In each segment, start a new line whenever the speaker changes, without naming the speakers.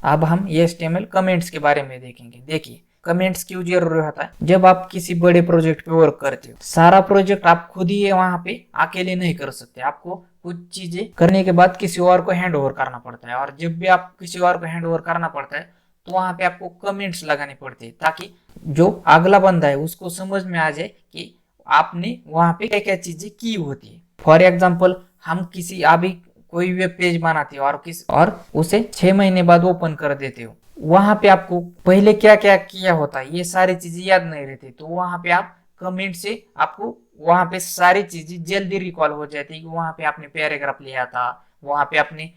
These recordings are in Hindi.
अब हम HTML कमेंट्स के बारे में देखेंगे। देखिए कमेंट्स क्यों जरूरी होता है। जब आप किसी बड़े प्रोजेक्ट पे वर्क करते हो, सारा प्रोजेक्ट आप खुद ही वहां पे अकेले नहीं कर सकते, आपको कुछ चीजें करने के बाद किसी और को हैंड ओवर करना पड़ता है। और जब भी आप किसी और को हैंड ओवर करना पड़ता है तो वहां पे आपको कमेंट्स लगाने पड़ते हैं, ताकि जो अगला बंदा है उसको समझ में आ जाए कि आपने वहां पे क्या क्या चीजें की होती है। फॉर एग्जाम्पल हम किसी अभी कोई वेब पेज बनाते हो और उसे 6 महीने बाद ओपन कर देते हो, वहां पे आपको पहले क्या क्या किया होता है ये सारी चीजें याद नहीं रहती, तो वहां पे आप कमेंट से आपको वहां पे सारी चीजें जल्दी रिकॉल हो जाती है कि वहां पे आपने पैराग्राफ लिया था, वहां पे आपने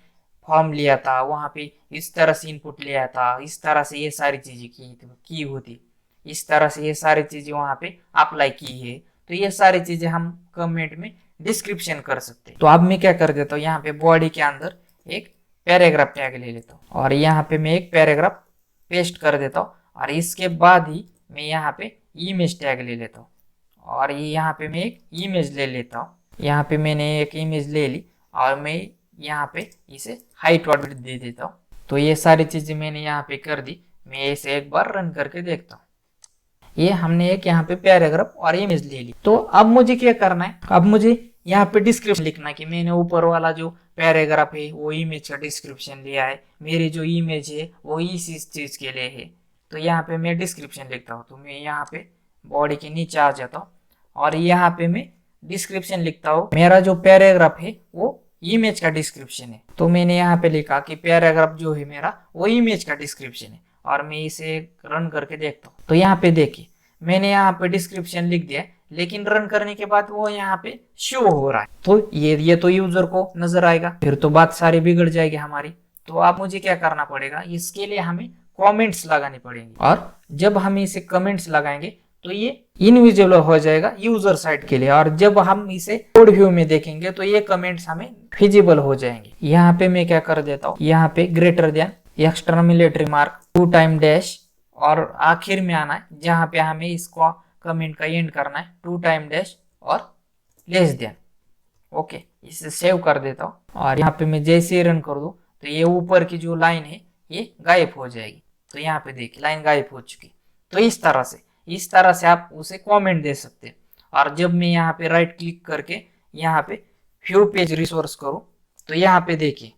फॉर्म लिया था, वहां पे इस तरह से इनपुट लिया था, इस तरह से ये सारी चीजें की होती, इस तरह से ये सारी चीजें वहां पे अप्लाई की है। तो ये सारी चीजें हम कमेंट में डिस्क्रिप्शन कर सकते हैं। तो अब मैं क्या कर देता हूँ, यहाँ पे बॉडी के अंदर एक पैराग्राफ टैग ले लेता हूँ और यहाँ पे मैं एक पैराग्राफ पेस्ट कर देता हूँ और इसके बाद ही मैं यहाँ पे इमेज टैग ले लेता हूँ और यहाँ पे मैं एक इमेज ले लेता हूँ। यहाँ पे मैंने एक इमेज ले ली और मैं यहाँ पे इसे हाइट और विड्थ दे देता हूँ। तो ये सारी चीजें मैंने यहाँ पे कर दी। मैं इसे एक बार रन करके देखता हूँ। ये हमने एक यहाँ पे पैराग्राफ और इमेज ले ली। तो अब मुझे क्या करना है, अब मुझे यहाँ पे डिस्क्रिप्शन लिखना है कि मैंने ऊपर वाला जो पैराग्राफ है वो इमेज का डिस्क्रिप्शन लिया है, मेरी जो इमेज है वो इस चीज के लिए है। तो यहाँ पे मैं डिस्क्रिप्शन लिखता हूँ। तो मैं यहाँ पे बॉडी के नीचे आ जाता हूँ और यहाँ पे मैं डिस्क्रिप्शन लिखता हूँ। मेरा जो पैराग्राफ है वो इमेज का डिस्क्रिप्शन है, तो मैंने यहाँ पे लिखा कि पैराग्राफ जो है मेरा वो इमेज का डिस्क्रिप्शन है और मैं इसे रन करके देखता हूँ। तो यहाँ पे देखिए मैंने यहाँ पे डिस्क्रिप्शन लिख दिया, लेकिन रन करने के बाद वो यहाँ पे शो हो रहा है। तो ये तो यूजर को नजर आएगा, फिर तो बात सारी बिगड़ जाएगी हमारी। तो अब मुझे क्या करना पड़ेगा, इसके लिए हमें कमेंट्स लगाने पड़ेंगे और जब हम इसे कमेंट्स लगाएंगे तो ये इनविजिबल हो जाएगा यूजर साइड के लिए, और जब हम इसे कोड व्यू में देखेंगे तो ये कमेंट्स हमें विजिबल हो जाएंगे। यहाँ पे मैं क्या कर देता हूँ, यहाँ पे greater than exclamatory mark 2 time dash और आखिर में आना है जहाँ पे हमें इसको कमेंट का एंड करना है 2 टाइम डैश और लेस देन। ओके, इसे सेव कर देता हूँ और यहाँ पे मैं जैसे रन कर दूं तो ये ऊपर की जो लाइन है ये गायब हो जाएगी। तो यहाँ पे देखिए लाइन गायब हो चुकी। तो इस तरह से आप उसे कमेंट दे सकते हैं। और जब मैं यहाँ पे राइट क्लिक करके यहाँ पे व्यू पेज रिसोर्स करूँ तो यहाँ पे देखिए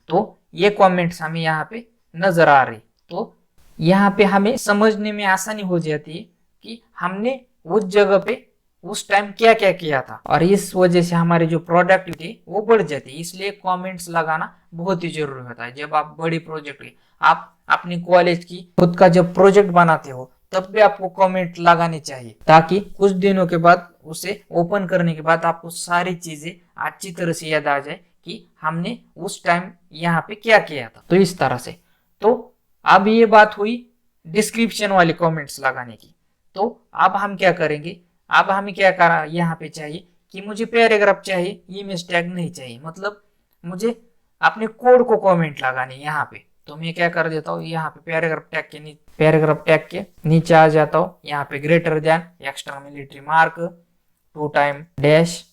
तो ये कमेंट्स हमें यहाँ पे नजर आ रही। तो यहाँ पे हमें समझने में आसानी हो जाती है कि हमने उस जगह पे उस टाइम क्या क्या किया था, और इस वजह से हमारी जो प्रोडक्टिविटी वो बढ़ जाती है। इसलिए कमेंट्स लगाना बहुत ही जरूरी होता है। जब आप बड़ी प्रोजेक्ट आप अपनी कॉलेज की खुद का जब प्रोजेक्ट बनाते हो तब भी आपको कमेंट लगाने चाहिए, ताकि कुछ दिनों के बाद उसे ओपन करने के बाद आपको सारी चीजें अच्छी तरह से याद आ जाए कि हमने उस टाइम यहाँ पे क्या किया था। तो इस तरह से तो अब ये बात हुई डिस्क्रिप्शन वाले कमेंट्स लगाने की। तो अब हम क्या करेंगे, अब हमें क्या करा यहाँ पे चाहिए कि मुझे पैराग्राफ चाहिए, इमेज टैग नहीं चाहिए। मतलब मुझे अपने कोड को कमेंट लगाने यहाँ पे। तो मैं क्या कर देता हूँ, यहाँ पे पैराग्राफ टैग के नीचे आ जाता हूँ। यहाँ पे greater than exclamatory mark 2 time dash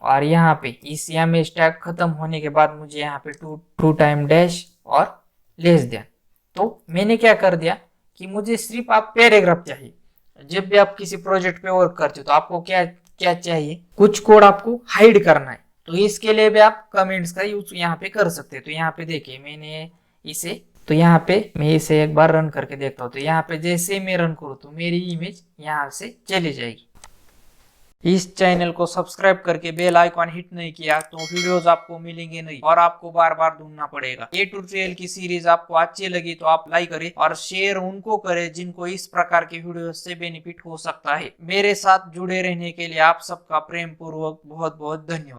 और यहाँ पे इस इमेज टैग खत्म होने के बाद मुझे यहाँ पे 2 टाइम डैश और लेस देन। तो मैंने क्या कर दिया कि मुझे सिर्फ आप पैराग्राफ चाहिए। जब भी आप किसी प्रोजेक्ट पे वर्क करते हो तो आपको क्या क्या चाहिए, कुछ कोड आपको हाइड करना है। तो इसके लिए भी आप कमेंट्स का यूज यहाँ पे कर सकते हैं। तो यहाँ पे देखिए मैंने इसे, तो यहाँ पे मैं इसे एक बार रन करके देखता हूँ। तो यहाँ पे जैसे मैं रन करूँ तो मेरी इमेज यहाँ से चली जाएगी। इस चैनल को सब्सक्राइब करके बेल आइकॉन हिट नहीं किया तो वीडियोस आपको मिलेंगे नहीं और आपको बार बार ढूंढना पड़ेगा। ये ट्यूटोरियल की सीरीज आपको अच्छी लगी तो आप लाइक करें और शेयर उनको करें जिनको इस प्रकार के वीडियो से बेनिफिट हो सकता है। मेरे साथ जुड़े रहने के लिए आप सबका प्रेम पूर्वक बहुत बहुत धन्यवाद।